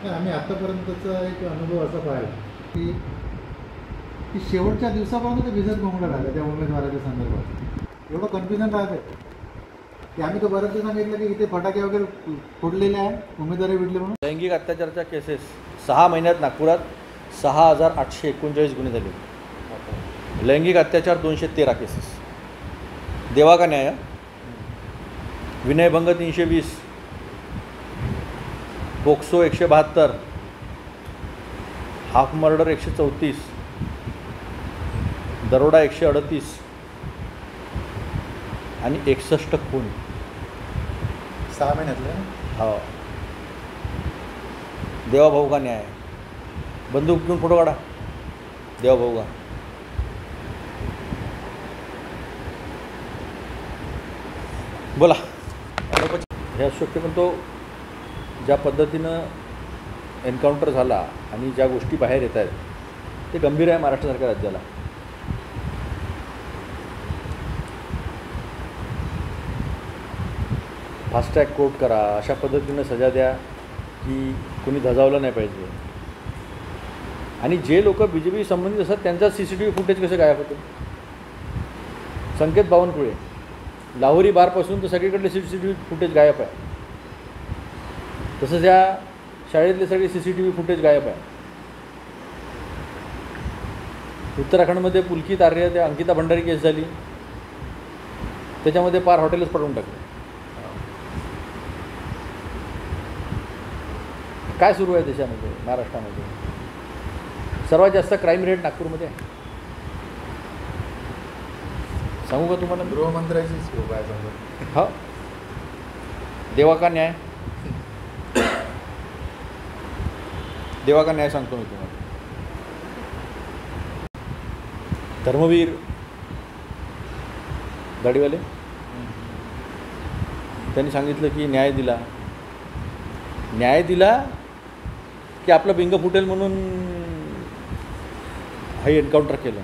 नाही, आम्ही आत्तापर्यंतचा एक अनुभव असा पाहिला की की शेवटच्या दिवसापर्यंत ते भिजत घोंगडं राहिलं त्या उमेदवाराच्या संदर्भात. एवढं कन्फ्युजन राहते की आम्ही तर बऱ्याचदा सांगितलं की इथे फटाके वगैरे फोडलेले आहे, उमेदवारी भेटले म्हणून. लैंगिक अत्याचाराच्या केसेस 6 महिन्यात नागपुरात 6,839 गुन्हे झाले. लैंगिक अत्याचार 213 केसेस. देवा का न्याय. विनयभंग 320, पोक्सो 172, हाफ मर्डर 134, दरोडा 138 आणि 61 खून 6 महिन्यातलं. हो. देवा भाऊ का न्याय. बंदूक घेऊन फोटो काढा. देवा भाऊ का. बोला. हे असू शकते, पण तो ज्या पद्धतीनं एन्काउंटर झाला आणि ज्या गोष्टी बाहेर येत आहेत ते गंभीर आहे महाराष्ट्रासारख्या राज्याला. फास्ट ट्रॅक कोर्ट करा, अशा पद्धतीनं सजा द्या की कोणी धजावलं नाही पाहिजे. आणि जे लोक BJP संबंधित असतात त्यांचा CCTV फुटेज कसं गायब होतं. संकेत बावनकुळे, लाहोरी बारपासून तर सगळीकडले CCTV फुटेज गायब आहे. तसंच या शाळेतले सगळे CCTV फुटेज गायब आहे. उत्तराखंडमध्ये पुलकित आर्य त्या अंकिता भंडारी केस झाली, त्याच्यामध्ये पार हॉटेलच पडवून टाकले. काय सुरू आहे देशामध्ये, महाराष्ट्रामध्ये? सर्वात जास्त क्राईम रेट नागपूरमध्ये आहे. सांगू का तुम्हाला? गृहमंत्र्याचीच कृपा आहे समजा. हो. देवा का न्याय. देवा का न्याय सांगतो मी तुम्हाला. धर्मवीर गाडीवाले त्यांनी सांगितलं की न्याय दिला. न्याय दिला की आपलं बिंग फुटेल म्हणून हे एन्काउंटर केलं.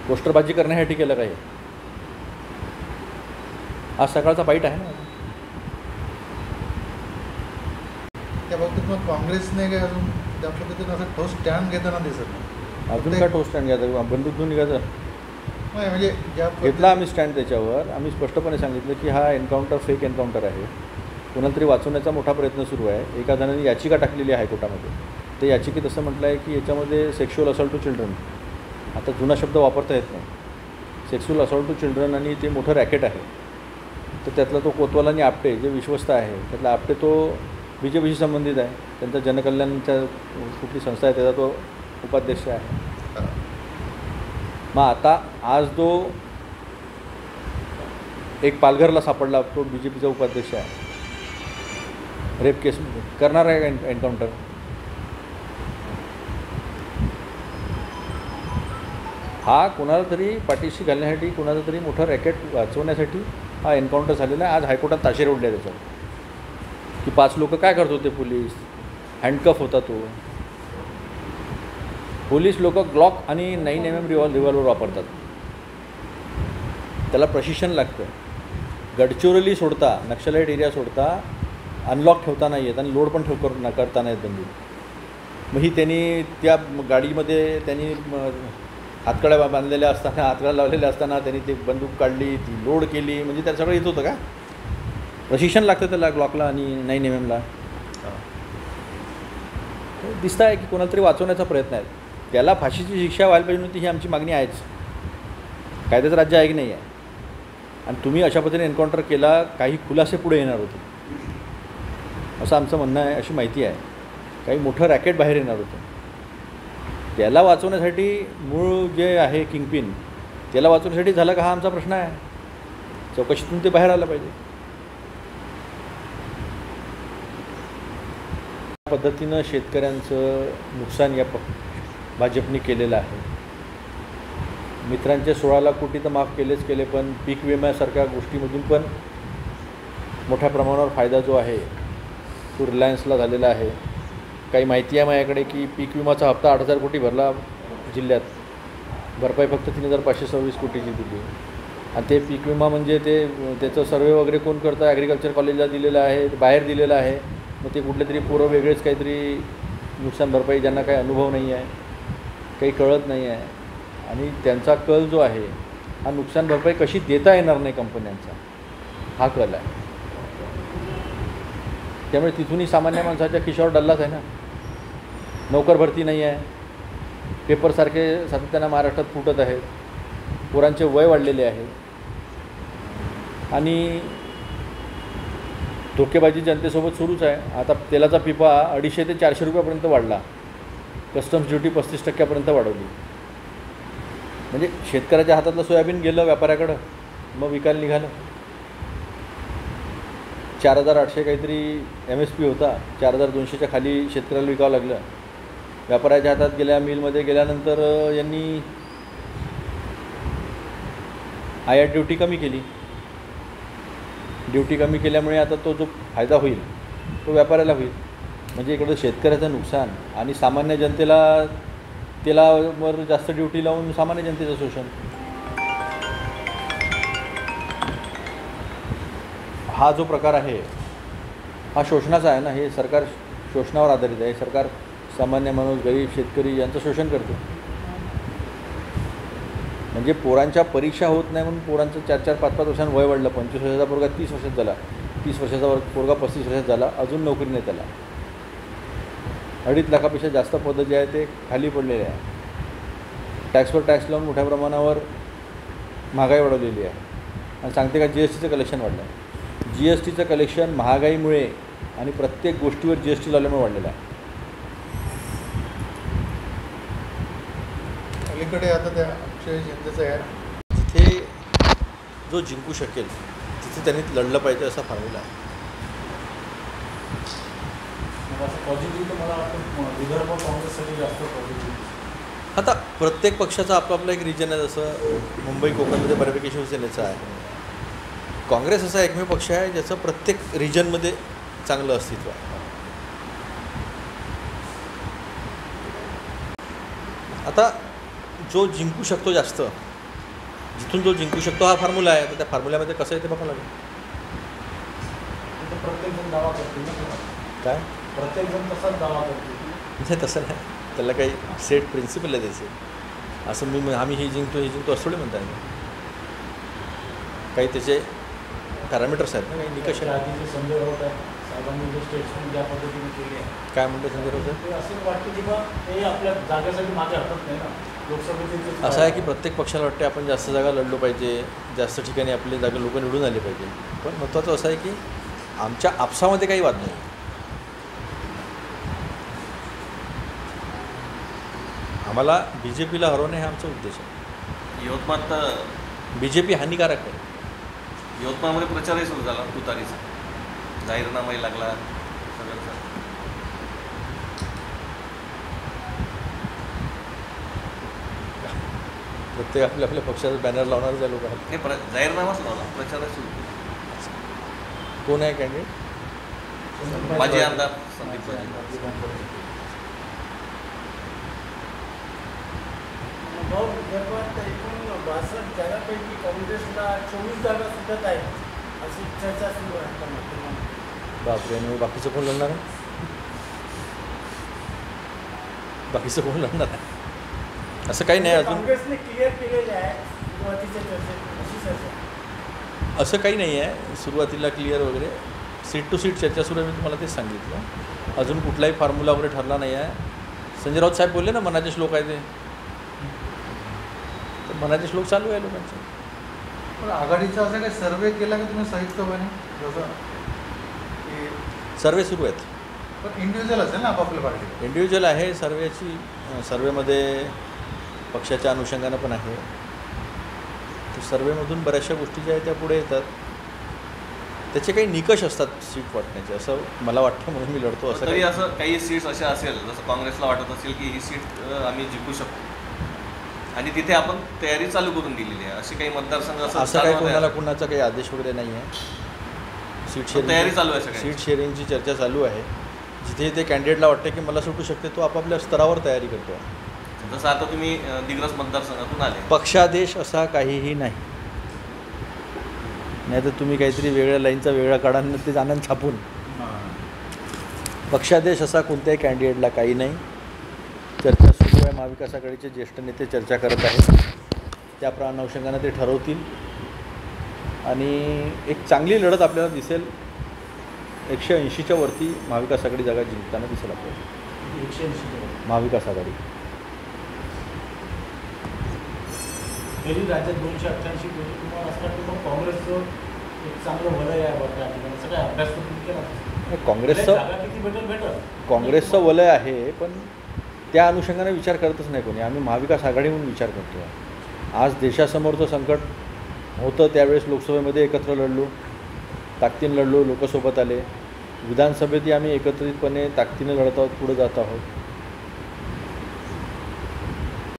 पोस्टरबाजी करण्यासाठी केलं काय? आज सकाळचा बाईट आहे ना. त्या बाबतीत मग काँग्रेसने काय अजून त्या पद्धतीनं असं ठोस स्टँड घेताना दिसत नाही. अजून काय ठोस स्टँड घ्यायचं? बंदूक घेऊन निघायचं नाही म्हणजे ज्या घेतला आम्ही स्टँड. त्याच्यावर आम्ही स्पष्टपणे सांगितलं की हा एन्काउंटर फेक एन्काउंटर आहे. कोणाला तरी वाचवण्याचा मोठा प्रयत्न सुरू आहे. एका जणांनी याचिका टाकलेली आहे हायकोर्टामध्ये. ते याचिकेत असं म्हटलं आहे की याच्यामध्ये सेक्शुअल असॉल्ट टू चिल्ड्रन, आता जुना शब्द वापरता येत नाही, सेक्शुअल असॉल्ट टू चिल्ड्रन आणि ते मोठं रॅकेट आहे. तर त्यातला तो कोतवाल आणि आपटे जे विश्वस्त आहे, त्यातला आपटे तो BJPशी संबंधित आहे. त्यांचा जनकल्याणच्या कुठली संस्था आहे त्याचा तो उपाध्यक्ष आहे. मग आता आज तो एक पालघरला सापडला, तो BJPचा उपाध्यक्ष आहे. रेप केसमध्ये करणार आहे का एन्काउंटर? हा कोणाला तरी पाठीशी घालण्यासाठी, कोणाचं तरी मोठं रॅकेट वाचवण्यासाठी हा एन्काउंटर झालेला आहे. आज हायकोर्टात ताशेरे उडले त्याच्यावर की 5 लोक काय करत होते. पोलीस हँडकफ होता तो. पोलीस लोक ग्लॉक आणि 9mm रिव्हॉल्वर वापरतात. त्याला प्रशिक्षण लागतं. गडचिरोली सोडता, नक्षलाईट एरिया सोडता अनलॉक ठेवता नाही येत आणि लोड पण करता नाहीत बंदूक. मग ही त्यांनी त्या गाडीमध्ये त्यांनी हातकड्या बांधलेल्या असताना, हातकड्या लावलेल्या असताना त्यांनी ती बंदूक काढली, ती लोड केली. म्हणजे त्याला सगळं येत होतं का? प्रशिक्षण लागतं त्याला ग्लॉकला आणि 9mm. दिसतं आहे की कोणाला तरी वाचवण्याचा प्रयत्न आहे. त्याला फाशीची शिक्षा व्हायला पाहिजे नव्हती, ही आमची मागणी आहेच. कायद्याचं राज्य आहे की नाही आहे? आणि तुम्ही अशा पद्धतीने एन्काउंटर केला, काही खुलासे पुढे येणार होते असं आमचं म्हणणं आहे. अशी माहिती आहे काही मोठं रॅकेट बाहेर येणार होतं. त्याला वाचवण्यासाठी मूळ जे आहे किंगपिन, त्याला वाचवण्यासाठी झालं का हा आमचा प्रश्न आहे. चौकशीतून ते बाहेर आलं पाहिजे. पद्धतीनं शेतकऱ्यांचं नुकसान या भाजपने केलेलं आहे. मित्रांचे 16 लाख कोटी तर माफ केलेच केले, पण पीक विम्यासारख्या गोष्टीमधून पण मोठ्या प्रमाणावर फायदा जो आहे तो रिलायन्सला झालेला आहे. काही माहिती आहे माझ्याकडे की पीक विमाचा हप्ता 8,000 कोटी भरला जिल्ह्यात, भरपाई फक्त 3,526 कोटीची दिली. आणि ते पीक विमा म्हणजे त्याचं सर्वे वगैरे कोण करतं? ॲग्रिकल्चर कॉलेजला दिलेलं आहे, बाहेर दिलेलं आहे. मग ते कुठले तरी पोरं वेगळेच काहीतरी नुकसान भरपाई, ज्यांना काही अनुभव नाही आहे, काही कळत नाही आहे, आणि त्यांचा कल जो आहे हा नुकसान भरपाई कशी देता येणार नाही कंपन्यांचा, हा कल आहे. त्यामुळे तिथूनही सामान्य माणसाच्या खिशावर डल्लाच आहे ना. नोकर भरती नाही आहे, पेपरसारखे सातत्यानं महाराष्ट्रात फुटत आहेत, पोरांचे वय वाढलेले आहे, आणि धोकेबाजी जनतेसोबत सुरूच आहे. आता तेलाचा पिपा 250 ते 400 रुपयापर्यंत वाढला, कस्टम्स ड्युटी 35% वाढवली. म्हणजे शेतकऱ्याच्या हातातलं सोयाबीन गेलं व्यापाऱ्याकडं, मग विकायला निघालं. 4800 काहीतरी MSP होता, 4200च्या खाली शेतकऱ्याला विकावं लागलं. व्यापाऱ्याच्या हातात गेल्या, मिलमध्ये गेल्यानंतर यांनी आयात ड्युटी कमी केली. ड्युटी कमी केल्यामुळे आता तो जो फायदा होईल तो व्यापाऱ्याला होईल. म्हणजे इकडं शेतकऱ्याचं नुकसान आणि सामान्य जनतेला तेलावर जास्त ड्युटी लावून सामान्य जनतेचं शोषण. हा जो प्रकार आहे हा शोषणाचा आहे ना. हे सरकार शोषणावर आधारित आहे. सरकार सामान्य माणूस, गरीब, शेतकरी यांचं शोषण करते. म्हणजे पोरांच्या परीक्षा होत नाही म्हणून पोरांचं 4-4, 5-5 वर्षांनी वय वाढलं. 25 वर्षाचा पोरगा 30 वर्षात झाला, 30 वर्षाचा पोरगा 35 वर्षात झाला, अजून नोकरी नाही त्याला. 2.5 लाखापेक्षा जास्त पदं जे आहे ते खाली पडलेले आहे. टॅक्सवर टॅक्स लावून मोठ्या प्रमाणावर महागाई वाढवलेली आहे. आणि सांगते का GSTचं कलेक्शन वाढलं आहे. GSTचं कलेक्शन महागाईमुळे आणि प्रत्येक गोष्टीवर GST लावल्यामुळे वाढलेलं आहे. अलीकडे आता त्या अक्षय शिंदेचं आहे, तिथे जो जिंकू शकेल तिथे त्यांनी लढलं पाहिजे असा फॉर्म्युला आहे. पॉझिटिव्ह तर मला वाटतं विदर्भ काँग्रेससाठी जास्त पॉझिटिव्ह. आता प्रत्येक पक्षाचा आपला एक रिजन आहे. जसं मुंबई कोकणमध्ये बऱ्यापैकी शिवसेनेचं आहे. काँग्रेस असा एकमेव पक्ष आहे ज्याचं प्रत्येक रिजनमध्ये चांगलं अस्तित्व आहे. आता जो जिंकू शकतो जास्त, जिथून जो जिंकू शकतो हा फॉर्म्युला आहे. तर त्या फॉर्म्युल्यामध्ये कसं आहे ते बघावं लागेल. प्रत्येकजण दावा करते ना. काय प्रत्येकजण तसाच दावा करते. नाही, तसं नाही. त्याला काही सेट प्रिन्सिपल आहे त्याचे. असं आम्ही हे जिंकतो असं थोडी म्हणता येईल. काही त्याचे पॅरामीटर्स आहेत ना, काही निकष आहेत. आधी जे संजय राऊत आहेत साहेबांनी जे स्टेटमेंट ज्या पद्धतीने केली आहे, काय म्हणतो संजय राऊत? ते असं वाटतं की बा हे आपल्या जागेसाठी मागे हटत नाही ना. लोकसभेचे असं आहे की प्रत्येक पक्षाला वाटते आपण जास्त जागा लढलो पाहिजे, जास्त ठिकाणी आपली जागा लोक निवडून आले पाहिजे. पण महत्त्वाचं असं आहे की आमच्या आपसामध्ये काही वाद नाही. आम्हाला BJPला हरवणे हा आमचा उद्देश आहे. यवतमाळ तर BJP हानिकारक आहे. यवतमाळमध्ये प्रचारही सुरू झाला तुतारीचा, जाहीरनामाही लागला सगळं. प्रत्येक आपल्या पक्षाचं बॅनर लावणारे ज्या लोक आहेत. नाही, जाहीरनामाच लावला, प्रचारही सुरू केला. कोण आहे कॅन्डिडेट? माजी आमदार संदीप पाटील. विदर्भात एकूण 62 जागांपैकी काँग्रेसला 24 जागा सुटत आहेत अशी चर्चा सुरू आहे. बापरे. आणि बाकीचं कोण लढणार आहे? बाकीचं कोण लढणार आहे? असं काही नाही अजून. काँग्रेसने क्लिअर केलेले आहे सुरुवातीच्या चर्चेत अशी चर्चा. असं काही नाही आहे सुरुवातीला क्लिअर वगैरे. सीट टू सीट चर्चा सुरू आहे. मी तुम्हाला तेच सांगितलं. अजून कुठलाही फॉर्म्युला वगैरे ठरला नाही आहे. संजय राऊत साहेब बोलले ना मनाचे श्लोक आहे ते. तर मनाचे श्लोक चालू आहे लोकांचे. पण आघाडीचा असं काही सर्वे केला की तुम्ही संयुक्तपणे, जसं की सर्वे सुरू आहेत. पण इंडिव्हिज्युअल असेल ना आपापल्या पार्टी? इंडिव्हिज्युअल आहे सर्वेची. सर्वेमध्ये पक्षाच्या अनुषंगानं पण आहे. तर सर्वेमधून बऱ्याचशा गोष्टी ज्या आहेत त्या पुढे येतात. त्याचे काही निकष असतात सीट वाटण्याचे, असं मला वाटतं, म्हणून मी लढतो. असं तरी काही असं काही सीट्स अशा असेल जसं काँग्रेसला वाटत असेल की ही सीट आम्ही जिंकू शकतो आणि तिथे आपण तयारी चालू करून दिलेली आहे, असे काही मतदारसंघ असं काही कोणाला कुणाचा काही आदेश वगैरे नाही आहे. सीट शेअरिंग तयारी चालू आहे सगळ्यांची. सीट शेअरिंगची चर्चा चालू आहे. जिथे ते कॅन्डिडेटला वाटतं की मला सुटू शकते तो आपापल्या स्तरावर तयारी करतो. जसं आता तुम्ही दिग्रस मतदारसंघातून आले. पक्षादेश असा काहीही नाही. नाही तर तुम्ही काहीतरी वेगळ्या लाईनचा वेगळा काढा आणि ते जाणं छापून. पक्षादेश असा कोणत्याही कॅन्डिडेटला काही नाही. चर्चा सुरू आहे. महाविकास आघाडीचे ज्येष्ठ नेते चर्चा करत आहेत. त्या अनुषंगानं ते ठरवतील आणि एक चांगली लढत आपल्याला दिसेल. 180च्या वरती महाविकास आघाडी जागा जिंकताना दिसेल आपल्याला. 180 महाविकास आघाडी तरी राज्यात 288 कोटी. तुम्हाला असं वाटतं मग काँग्रेसचं एक चांगलं वलय आहे बरं त्या ठिकाणी. असं काय अभ्यास तुम्ही केला? काँग्रेसचं जागा किती भेटेल काँग्रेसचं वलय आहे, पण त्या अनुषंगाने विचार करतच नाही कोणी. आम्ही महाविकास आघाडी म्हणून विचार करतो. आज देशासमोरचं संकट होतं त्यावेळेस लोकसभेमध्ये एकत्र लढलो, ताकदीनं लढलो, लोकसोबत आले. विधानसभेतही आम्ही एकत्रितपणे ताकदीनं लढत आहोत, पुढे जात आहोत.